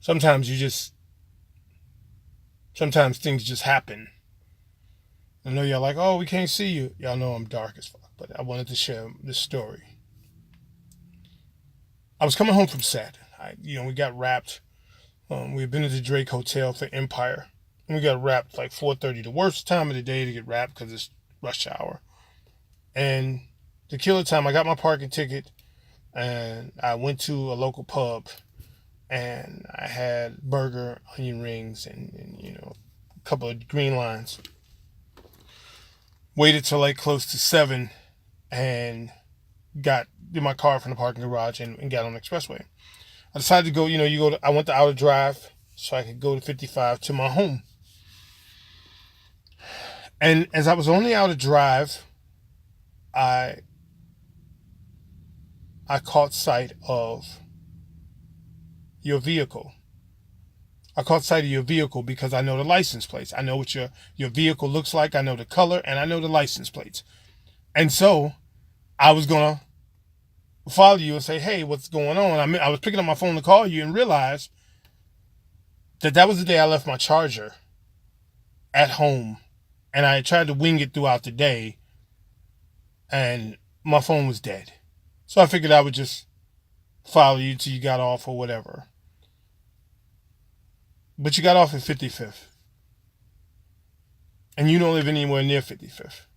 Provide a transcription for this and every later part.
Sometimes sometimes things just happen. I know y'all like, oh, we can't see you. Y'all know I'm dark as fuck, but I wanted to share this story. I was coming home from set. We got wrapped. We had been at the Drake Hotel for Empire, and we got wrapped like 4:30. The worst time of the day to get wrapped because it's rush hour. And to kill the time, I got my parking ticket, and I went to a local pub, and I had burger, onion rings, and a couple of green lines. Waited till like close to 7, and got in my car from the parking garage and got on the expressway. I decided to go. I went to Outer Drive so I could go to 55 to my home. And as I was on the Outer Drive, I I caught sight of your vehicle. I caught sight of your vehicle because I know the license plates. I know what your vehicle looks like. I know the color and I know the license plates. And so I was gonna follow you and say, "Hey, what's going on?" I was picking up my phone to call you and realized that was the day I left my charger at home, and I tried to wing it throughout the day, and my phone was dead. So I figured I would just follow you till you got off or whatever. But you got off at 55th, and you don't live anywhere near 55th.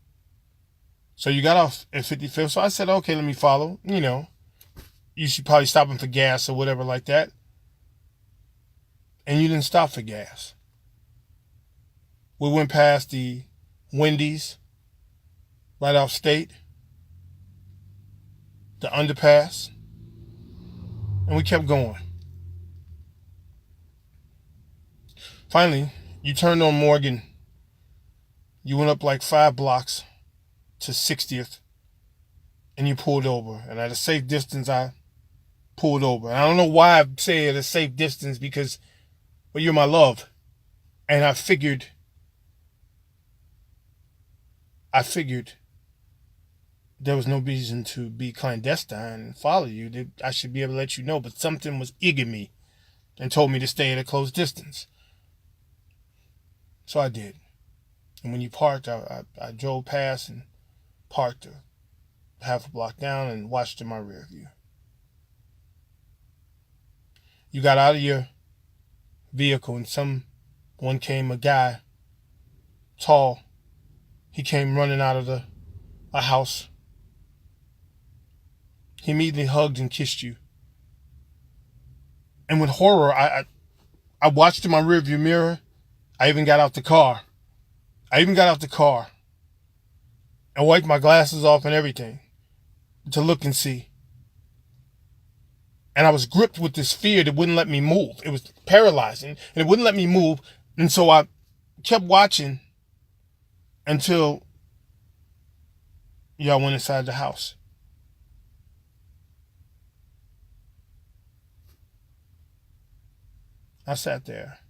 So you got off at 55th. So I said, okay, let me follow. You should probably stop him for gas or whatever like that. And you didn't stop for gas. We went past the Wendy's right off State, the underpass, and we kept going. Finally, you turned on Morgan. You went up like 5 blocks to 60th, and you pulled over. And at a safe distance, I pulled over. And I don't know why I say at a safe distance because, well, you're my love. And I figured there was no reason to be clandestine and follow you. I should be able to let you know, but something was egging me and told me to stay at a close distance. So I did. And when you parked, I drove past and parked half a block down and watched in my rear view. You got out of your vehicle and a guy, tall. He came running out of a house. He immediately hugged and kissed you. And with horror, I watched in my rearview mirror. I even got out the car. And wiped my glasses off and everything to look and see. And I was gripped with this fear that wouldn't let me move. It was paralyzing and it wouldn't let me move. And so I kept watching until y'all went inside the house. I sat there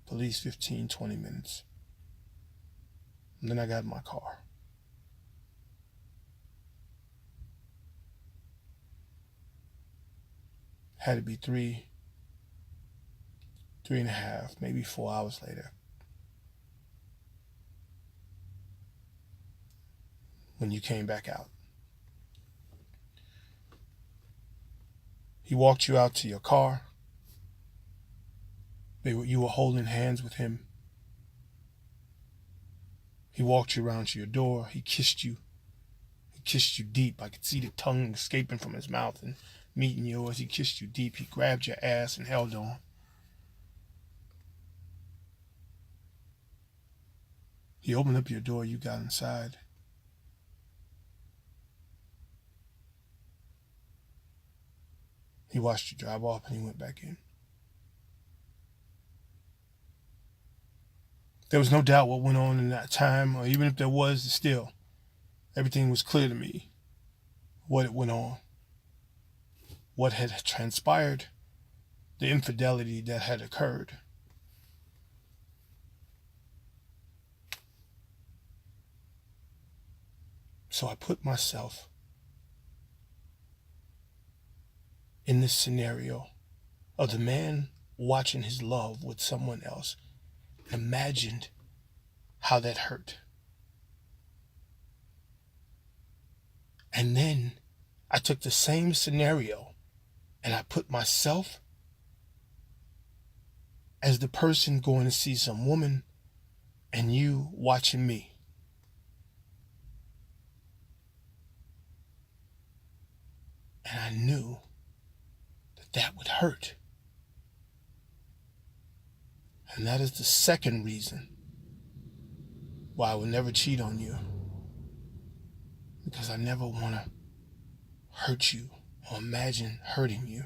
for at least 15, 20 minutes. And then I got in my car. Had to be 3.5, maybe 4 hours later when you came back out. He walked you out to your car. You were holding hands with him. He walked you around to your door. He kissed you. He kissed you deep. I could see the tongue escaping from his mouth and meeting yours. He kissed you deep. He grabbed your ass and held on. He opened up your door. You got inside. He watched you drive off and he went back in. There was no doubt what went on in that time, or even if there was, still, everything was clear to me. What went on, what had transpired, the infidelity that had occurred. So I put myself in this scenario of the man watching his love with someone else, imagined how that hurt. And then I took the same scenario and I put myself as the person going to see some woman and you watching me. And I knew that that would hurt. And that is the second reason why I will never cheat on you. Because I never want to hurt you or imagine hurting you.